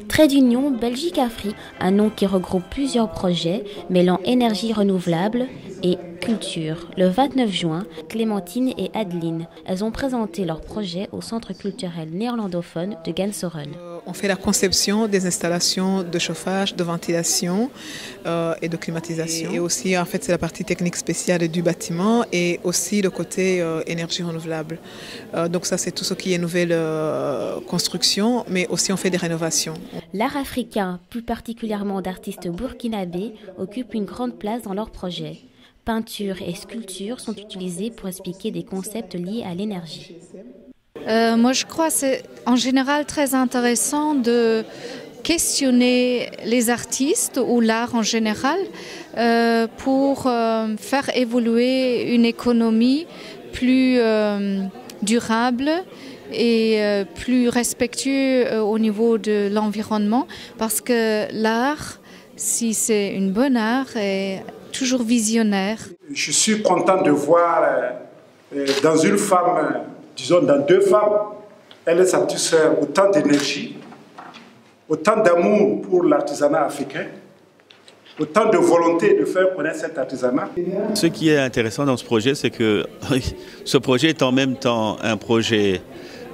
Trait d'union Belgique-Afrique, un nom qui regroupe plusieurs projets mêlant énergie renouvelable et culture. Le 29 juin, Clémentine et Adeline, elles ont présenté leur projet au Centre culturel néerlandophone de Gansoren. On fait la conception des installations de chauffage, de ventilation et de climatisation. Et aussi, en fait, c'est la partie technique spéciale du bâtiment et aussi le côté énergie renouvelable. Donc ça, c'est tout ce qui est nouvelle construction, mais aussi on fait des rénovations. L'art africain, plus particulièrement d'artistes burkinabés, occupe une grande place dans leur projet. Peinture et sculpture sont utilisés pour expliquer des concepts liés à l'énergie. Moi, je crois que c'est en général très intéressant de questionner les artistes ou l'art en général pour faire évoluer une économie plus durable et plus respectueuse au niveau de l'environnement, parce que l'art, si c'est une bonne art, est toujours visionnaire. Je suis content de voir dans une femme, disons dans deux femmes, elles satisfont autant d'énergie, autant d'amour pour l'artisanat africain, autant de volonté de faire connaître cet artisanat. Ce qui est intéressant dans ce projet, c'est que ce projet est en même temps un projet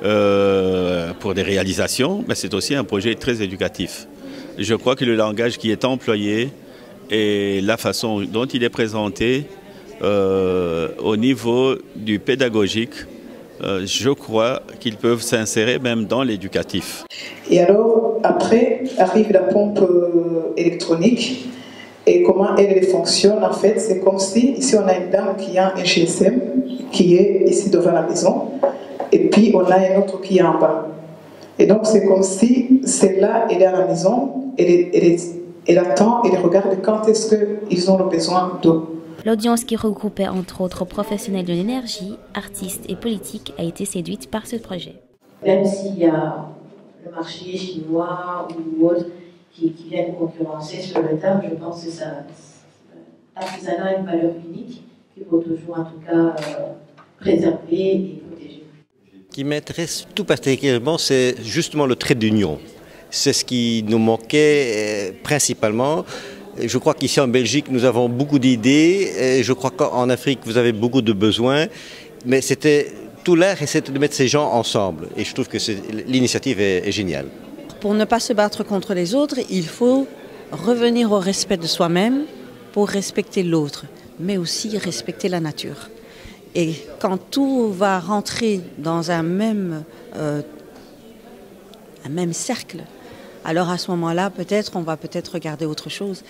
pour des réalisations, mais c'est aussi un projet très éducatif. Je crois que le langage qui est employé et la façon dont il est présenté au niveau du pédagogique, je crois qu'ils peuvent s'insérer même dans l'éducatif. Et alors, après, arrive la pompe électronique. Et comment elle fonctionne, en fait, c'est comme si, ici on a une dame qui a un GSM, qui est ici devant la maison, et puis on a un autre qui est en bas. Et donc c'est comme si celle-là, elle est à la maison, elle attend, elle regarde quand est-ce qu'ils ont le besoin d'eau. L'audience qui regroupait entre autres professionnels de l'énergie, artistes et politiques a été séduite par ce projet. Même s'il y a le marché chinois ou autre qui viennent concurrencer sur le terme, je pense que l'artisanat a une valeur unique qu'il faut toujours en tout cas préserver et protéger. Ce qui m'intéresse tout particulièrement, c'est justement le trait d'union. C'est ce qui nous manquait principalement. Je crois qu'ici en Belgique, nous avons beaucoup d'idées. Je crois qu'en Afrique, vous avez beaucoup de besoins. Mais c'était tout l'art et c'était de mettre ces gens ensemble. Et je trouve que l'initiative est géniale. Pour ne pas se battre contre les autres, il faut revenir au respect de soi-même pour respecter l'autre, mais aussi respecter la nature. Et quand tout va rentrer dans un même cercle, alors à ce moment-là, peut-être, on va peut-être regarder autre chose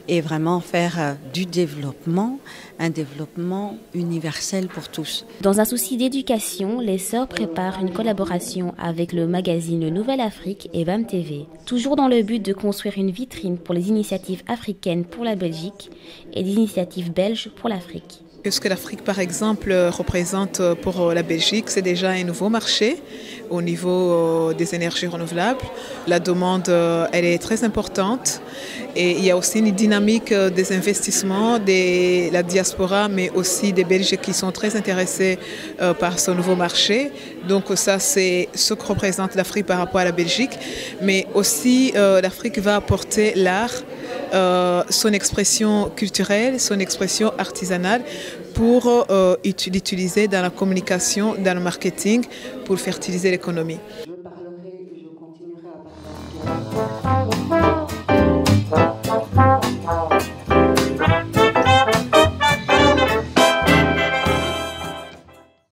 et vraiment faire du développement, un développement universel pour tous. Dans un souci d'éducation, les sœurs préparent une collaboration avec le magazine Nouvelle Afrique et BAM TV, toujours dans le but de construire une vitrine pour les initiatives africaines pour la Belgique et des initiatives belges pour l'Afrique. Ce que l'Afrique, par exemple, représente pour la Belgique, c'est déjà un nouveau marché au niveau des énergies renouvelables. La demande, elle est très importante et il y a aussi une dynamique des investissements de la diaspora, mais aussi des Belges qui sont très intéressés par ce nouveau marché. Donc ça, c'est ce que représente l'Afrique par rapport à la Belgique. Mais aussi, l'Afrique va apporter l'art, son expression culturelle, son expression artisanale pour l'utiliser dans la communication, dans le marketing, pour fertiliser l'économie.